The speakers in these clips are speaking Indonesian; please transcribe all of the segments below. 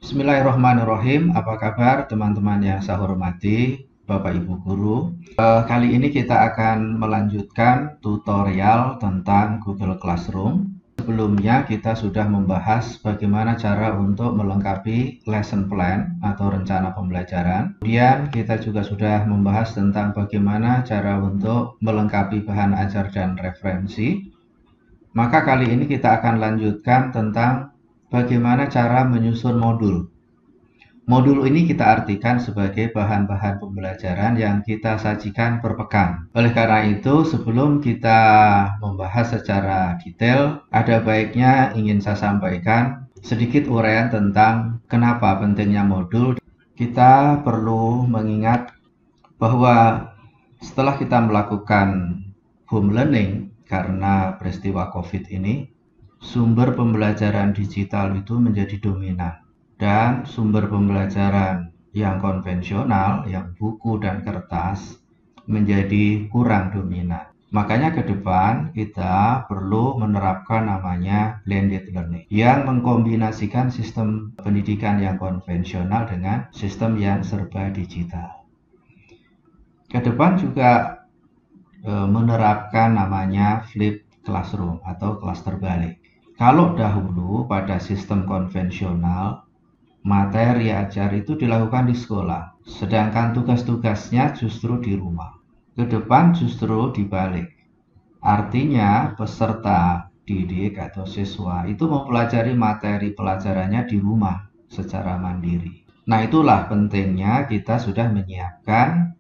Bismillahirrahmanirrahim. Apa kabar teman-teman yang saya hormati, Bapak Ibu Guru? Kali ini kita akan melanjutkan tutorial tentang Google Classroom. Sebelumnya kita sudah membahas bagaimana cara untuk melengkapi lesson plan atau rencana pembelajaran. Kemudian kita juga sudah membahas tentang bagaimana cara untuk melengkapi bahan ajar dan referensi. Maka kali ini kita akan lanjutkan tentang bagaimana cara menyusun modul. Modul ini kita artikan sebagai bahan-bahan pembelajaran yang kita sajikan per pekan. Oleh karena itu, sebelum kita membahas secara detail, ada baiknya ingin saya sampaikan sedikit uraian tentang kenapa pentingnya modul. Kita perlu mengingat bahwa setelah kita melakukan home learning karena peristiwa COVID ini, sumber pembelajaran digital itu menjadi dominan. Dan sumber pembelajaran yang konvensional, yang buku dan kertas, menjadi kurang dominan. Makanya ke depan kita perlu menerapkan namanya blended learning yang mengkombinasikan sistem pendidikan yang konvensional dengan sistem yang serba digital. Ke depan juga menerapkan namanya flipped classroom atau kelas terbalik. Kalau dahulu pada sistem konvensional, materi ajar itu dilakukan di sekolah, sedangkan tugas-tugasnya justru di rumah. Ke depan justru dibalik. Artinya peserta didik atau siswa itu mempelajari materi pelajarannya di rumah secara mandiri. Nah, itulah pentingnya kita sudah menyiapkan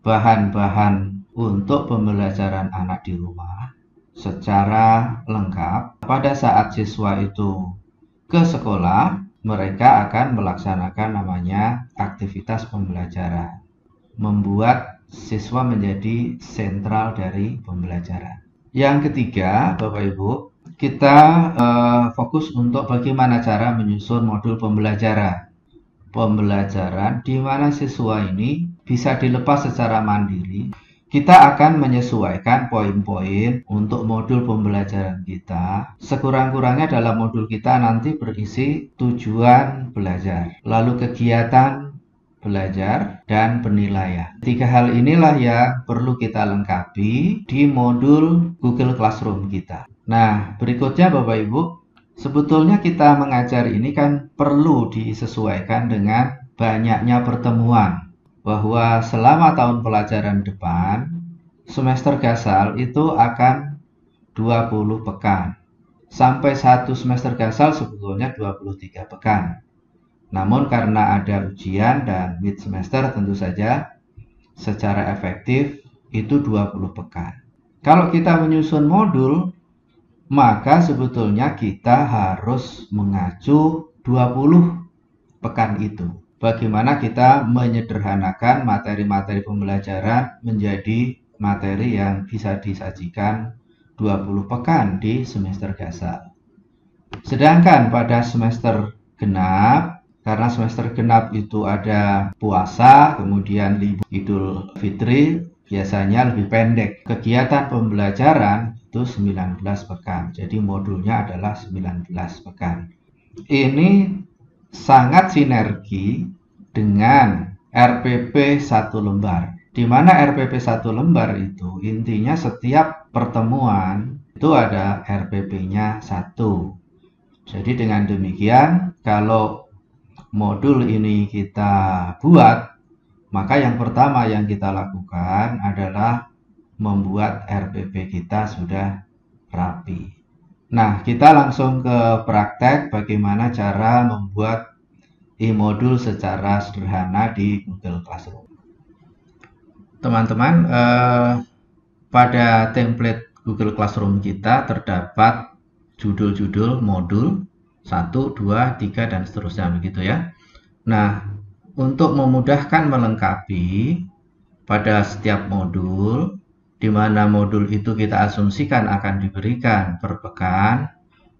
bahan-bahan untuk pembelajaran anak di rumah secara lengkap. Pada saat siswa itu ke sekolah, mereka akan melaksanakan namanya aktivitas pembelajaran, membuat siswa menjadi sentral dari pembelajaran. Yang ketiga, Bapak Ibu, kita fokus untuk bagaimana cara menyusun modul pembelajaran di mana siswa ini bisa dilepas secara mandiri. Kita akan menyesuaikan poin-poin untuk modul pembelajaran kita. Sekurang-kurangnya dalam modul kita nanti berisi tujuan belajar, lalu kegiatan belajar, dan penilaian. Tiga hal inilah yang perlu kita lengkapi di modul Google Classroom kita. Nah, berikutnya Bapak Ibu, sebetulnya kita mengajar ini kan perlu disesuaikan dengan banyaknya pertemuan. Bahwa selama tahun pelajaran depan, semester gasal itu akan 20 pekan. Sampai satu semester gasal sebetulnya 23 pekan. Namun karena ada ujian dan mid semester tentu saja secara efektif itu 20 pekan. Kalau kita menyusun modul, maka sebetulnya kita harus mengacu 20 pekan itu. Bagaimana kita menyederhanakan materi-materi pembelajaran menjadi materi yang bisa disajikan 20 pekan di semester gasal. Sedangkan pada semester genap, karena semester genap itu ada puasa, kemudian libur Idul Fitri, biasanya lebih pendek. Kegiatan pembelajaran itu 19 pekan. Jadi modulnya adalah 19 pekan. Ini sangat sinergi dengan RPP 1 lembar. Di mana RPP 1 lembar itu intinya setiap pertemuan itu ada RPP-nya 1. Jadi dengan demikian kalau modul ini kita buat, maka yang pertama yang kita lakukan adalah membuat RPP kita sudah rapi. Nah, kita langsung ke praktek bagaimana cara membuat e-modul secara sederhana di Google Classroom. Teman-teman, pada template Google Classroom kita terdapat judul-judul modul 1, 2, 3, dan seterusnya begitu ya. Nah, untuk memudahkan melengkapi pada setiap modul, di mana modul itu kita asumsikan akan diberikan per pekan,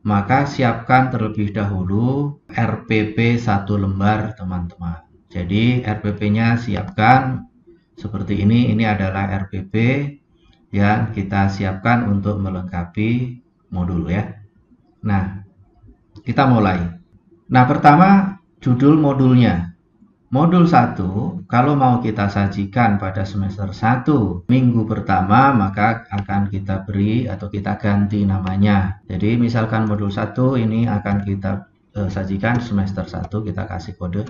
maka siapkan terlebih dahulu RPP 1 lembar teman-teman. Jadi RPP-nya siapkan seperti ini adalah RPP yang kita siapkan untuk melengkapi modul ya. Nah, kita mulai. Nah, pertama judul modulnya. Modul 1, kalau mau kita sajikan pada semester 1 minggu pertama, maka akan kita beri atau kita ganti namanya. Jadi misalkan modul 1 ini akan kita sajikan semester 1, kita kasih kode.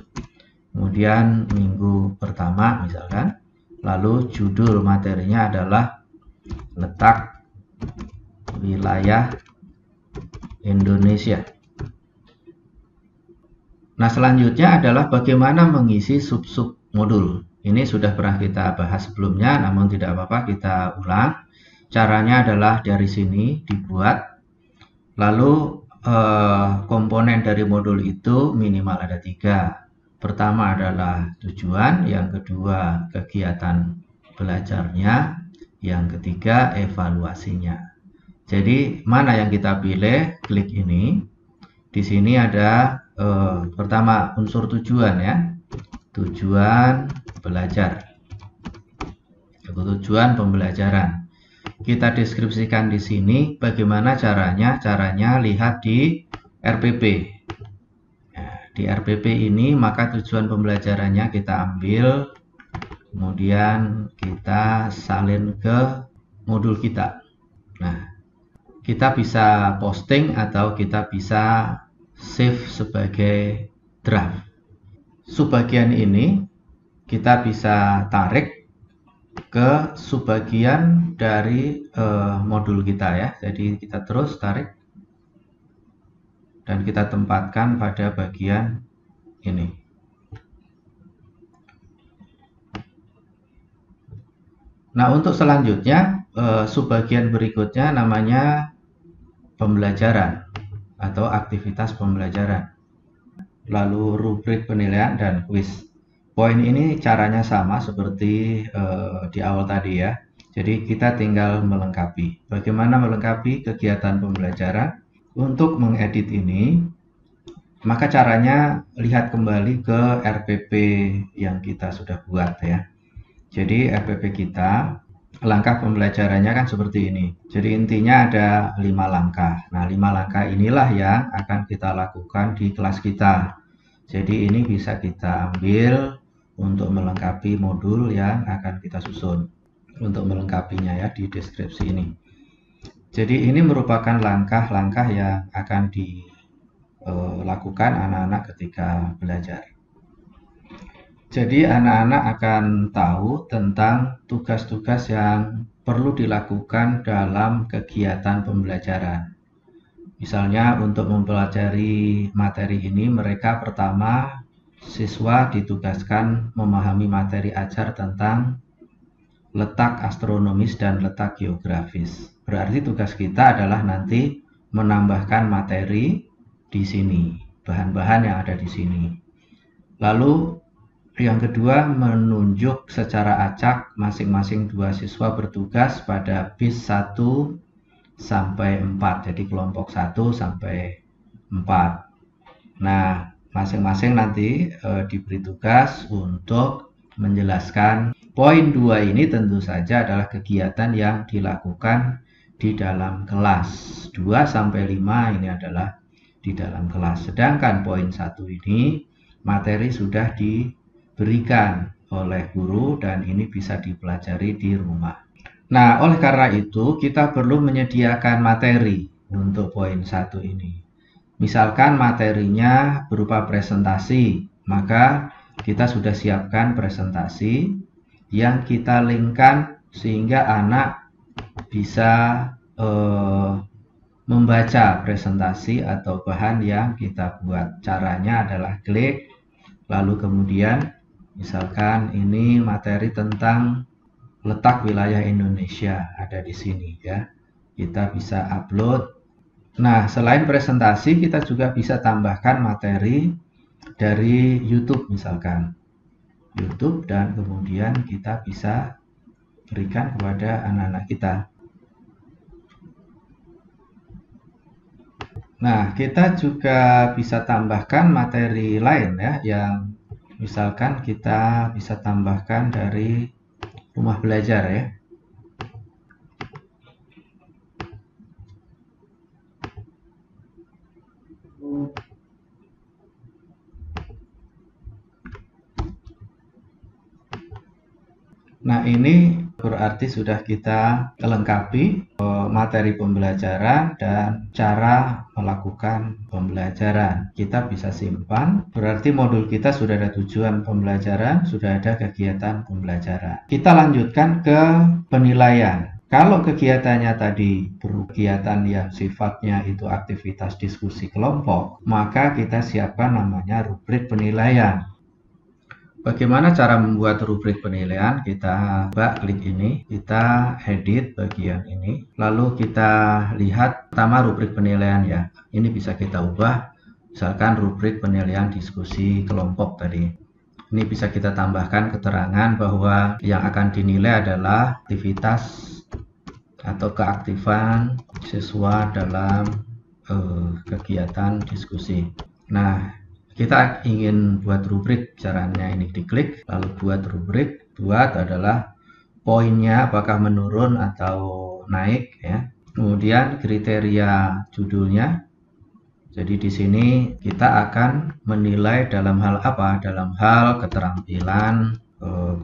Kemudian minggu pertama misalkan. Lalu judul materinya adalah letak wilayah Indonesia. Nah, selanjutnya adalah bagaimana mengisi sub-sub modul. Ini sudah pernah kita bahas sebelumnya, namun tidak apa-apa kita ulang. Caranya adalah dari sini dibuat, lalu komponen dari modul itu minimal ada 3. Pertama adalah tujuan, yang kedua kegiatan belajarnya, yang ketiga evaluasinya. Jadi mana yang kita pilih, klik ini. Di sini ada pertama unsur tujuan ya, tujuan belajar, tujuan pembelajaran. Kita deskripsikan di sini bagaimana caranya. Caranya lihat di RPP. Nah, di RPP ini maka tujuan pembelajarannya kita ambil, kemudian kita salin ke modul kita. Nah, kita bisa posting atau kita bisa save sebagai draft. Subbagian ini kita bisa tarik ke subbagian dari modul kita ya. Jadi kita terus tarik dan kita tempatkan pada bagian ini. Nah, untuk selanjutnya subbagian berikutnya namanya pembelajaran atau aktivitas pembelajaran. Lalu rubrik penilaian dan kuis. Poin ini caranya sama seperti di awal tadi ya. Jadi kita tinggal melengkapi. Bagaimana melengkapi kegiatan pembelajaran? Untuk mengedit ini, maka caranya lihat kembali ke RPP yang kita sudah buat ya. Jadi RPP kita, langkah pembelajarannya kan seperti ini. Jadi intinya ada 5 langkah. Nah, 5 langkah inilah yang akan kita lakukan di kelas kita. Jadi ini bisa kita ambil untuk melengkapi modul yang akan kita susun. Untuk melengkapinya ya di deskripsi ini. Jadi ini merupakan langkah-langkah yang akan dilakukan anak-anak ketika belajar. Jadi anak-anak akan tahu tentang tugas-tugas yang perlu dilakukan dalam kegiatan pembelajaran. Misalnya untuk mempelajari materi ini, mereka pertama siswa ditugaskan memahami materi ajar tentang letak astronomis dan letak geografis. Berarti tugas kita adalah nanti menambahkan materi di sini, bahan-bahan yang ada di sini. Lalu yang kedua, menunjuk secara acak masing-masing 2 siswa bertugas pada bis 1 sampai 4. Jadi kelompok 1 sampai 4. Nah, masing-masing nanti diberi tugas untuk menjelaskan. Poin 2 ini tentu saja adalah kegiatan yang dilakukan di dalam kelas. 2 sampai 5 ini adalah di dalam kelas. Sedangkan poin 1 ini materi sudah diberikan oleh guru dan ini bisa dipelajari di rumah. Nah, oleh karena itu kita perlu menyediakan materi untuk poin 1 ini. Misalkan materinya berupa presentasi, maka kita sudah siapkan presentasi yang kita linkkan sehingga anak bisa membaca presentasi atau bahan yang kita buat. Caranya adalah klik, lalu kemudian misalkan ini materi tentang letak wilayah Indonesia ada di sini ya. Kita bisa upload. Nah, selain presentasi kita juga bisa tambahkan materi dari YouTube misalkan. YouTube dan kemudian kita bisa berikan kepada anak-anak kita. Nah, kita juga bisa tambahkan materi lain ya yang misalkan kita bisa tambahkan dari rumah belajar ya. Nah, ini berarti sudah kita lengkapi materi pembelajaran dan cara melakukan pembelajaran. Kita bisa simpan, berarti modul kita sudah ada tujuan pembelajaran, sudah ada kegiatan pembelajaran. Kita lanjutkan ke penilaian. Kalau kegiatannya tadi kegiatan yang sifatnya itu aktivitas diskusi kelompok, maka kita siapkan namanya rubrik penilaian. Bagaimana cara membuat rubrik penilaian? Kita coba klik ini, kita edit bagian ini, lalu kita lihat pertama rubrik penilaian ya. Ini bisa kita ubah, misalkan rubrik penilaian diskusi kelompok tadi. Ini bisa kita tambahkan keterangan bahwa yang akan dinilai adalah aktivitas atau keaktifan siswa dalam kegiatan diskusi. Nah, kita ingin buat rubrik, caranya ini diklik, lalu buat rubrik. Buat adalah poinnya apakah menurun atau naik ya. Kemudian kriteria judulnya. Jadi di sini kita akan menilai dalam hal apa? Dalam hal keterampilan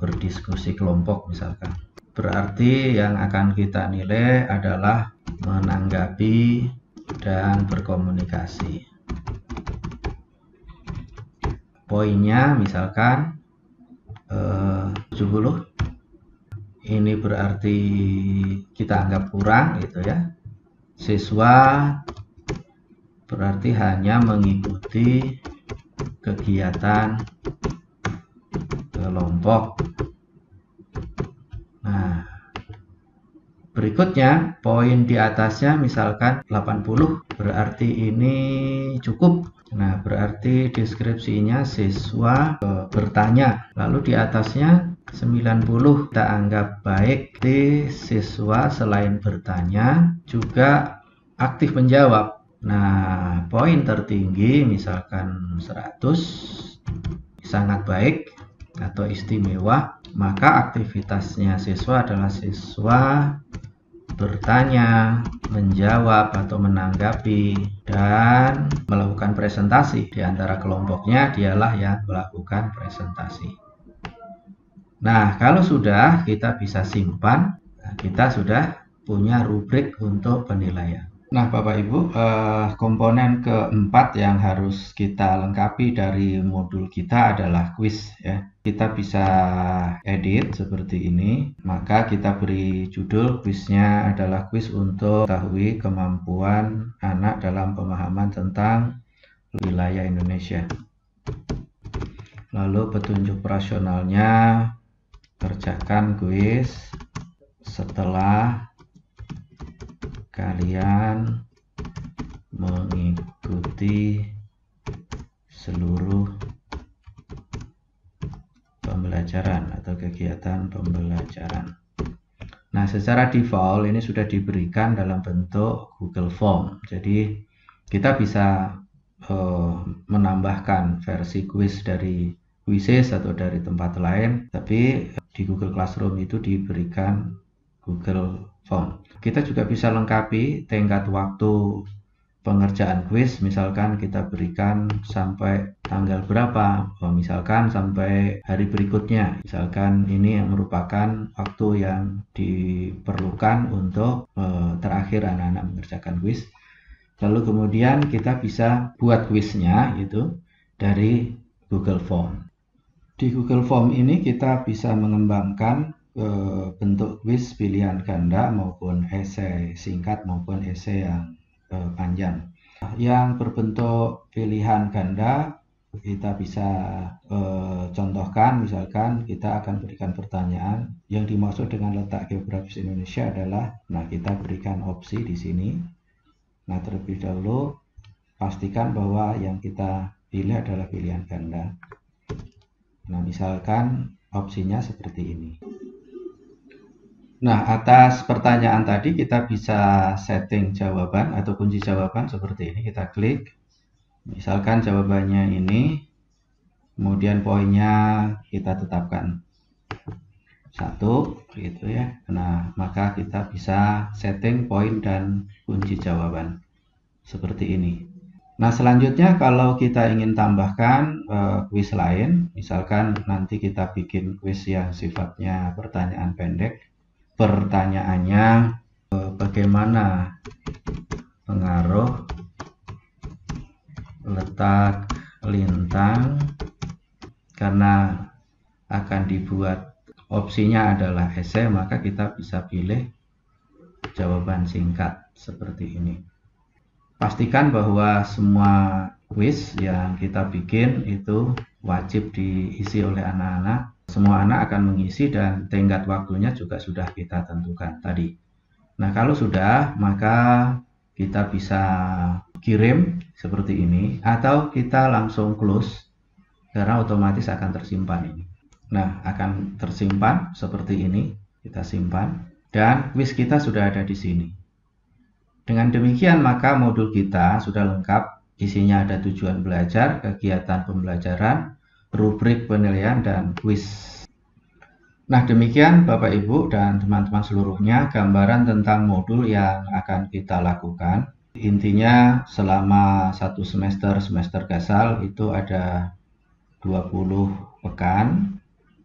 berdiskusi kelompok misalkan. Berarti yang akan kita nilai adalah menanggapi dan berkomunikasi. Poinnya misalkan 70, ini berarti kita anggap kurang gitu ya. Siswa berarti hanya mengikuti kegiatan kelompok. Nah, berikutnya poin di atasnya misalkan 80, berarti ini cukup. Nah, berarti deskripsinya siswa bertanya, lalu di atasnya 90 kita anggap baik. Di siswa selain bertanya juga aktif menjawab. Nah, poin tertinggi misalkan 100, sangat baik atau istimewa, maka aktivitasnya siswa adalah siswa bertanya, menjawab atau menanggapi, dan melakukan presentasi. Di antara kelompoknya dialah yang melakukan presentasi. Nah, kalau sudah kita bisa simpan, kita sudah punya rubrik untuk penilaian. Nah, Bapak Ibu, komponen keempat yang harus kita lengkapi dari modul kita adalah kuis ya. Kita bisa edit seperti ini, maka kita beri judul kuisnya adalah kuis untuk mengetahui kemampuan anak dalam pemahaman tentang wilayah Indonesia. Lalu petunjuk operasionalnya, kerjakan kuis setelah kalian mengikuti seluruh pembelajaran atau kegiatan pembelajaran. Nah, secara default ini sudah diberikan dalam bentuk Google Form. Jadi kita bisa menambahkan versi kuis dari Quizzes atau dari tempat lain, tapi di Google Classroom itu diberikan Google Form. Kita juga bisa lengkapi tingkat waktu pengerjaan kuis, misalkan kita berikan sampai tanggal berapa, misalkan sampai hari berikutnya. Misalkan ini yang merupakan waktu yang diperlukan untuk terakhir anak-anak mengerjakan kuis. Lalu kemudian kita bisa buat kuisnya itu dari Google Form. Di Google Form ini kita bisa mengembangkan bentuk kuis pilihan ganda maupun esai singkat maupun esai yang panjang. Yang berbentuk pilihan ganda kita bisa contohkan, misalkan kita akan berikan pertanyaan yang dimaksud dengan letak geografis Indonesia adalah, nah kita berikan opsi di sini. Nah, terlebih dahulu pastikan bahwa yang kita pilih adalah pilihan ganda. Nah, misalkan opsinya seperti ini. Nah, atas pertanyaan tadi kita bisa setting jawaban atau kunci jawaban seperti ini. Kita klik, misalkan jawabannya ini, kemudian poinnya kita tetapkan 1, gitu ya. Nah, maka kita bisa setting poin dan kunci jawaban seperti ini. Nah, selanjutnya kalau kita ingin tambahkan kuis lain, misalkan nanti kita bikin kuis yang sifatnya pertanyaan pendek. Pertanyaannya, bagaimana pengaruh letak lintang, karena akan dibuat opsinya adalah esai, maka kita bisa pilih jawaban singkat seperti ini. Pastikan bahwa semua kuis yang kita bikin itu wajib diisi oleh anak-anak. Semua anak akan mengisi dan tenggat waktunya juga sudah kita tentukan tadi. Nah, kalau sudah, maka kita bisa kirim seperti ini, atau kita langsung close, karena otomatis akan tersimpan ini. Nah, akan tersimpan seperti ini, kita simpan, dan kuis kita sudah ada di sini. Dengan demikian, maka modul kita sudah lengkap, isinya ada tujuan belajar, kegiatan pembelajaran, rubrik penilaian, dan kuis. Nah, demikian Bapak Ibu dan teman-teman seluruhnya gambaran tentang modul yang akan kita lakukan. Intinya selama satu semester Gasal itu ada 20 pekan,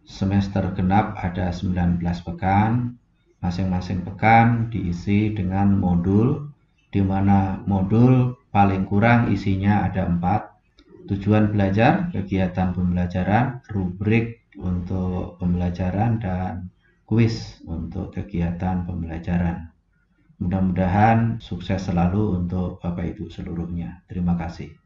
semester genap ada 19 pekan, masing-masing pekan diisi dengan modul, di mana modul paling kurang isinya ada 4, tujuan belajar, kegiatan pembelajaran, rubrik untuk pembelajaran, dan kuis untuk kegiatan pembelajaran. Mudah-mudahan sukses selalu untuk Bapak Ibu seluruhnya. Terima kasih.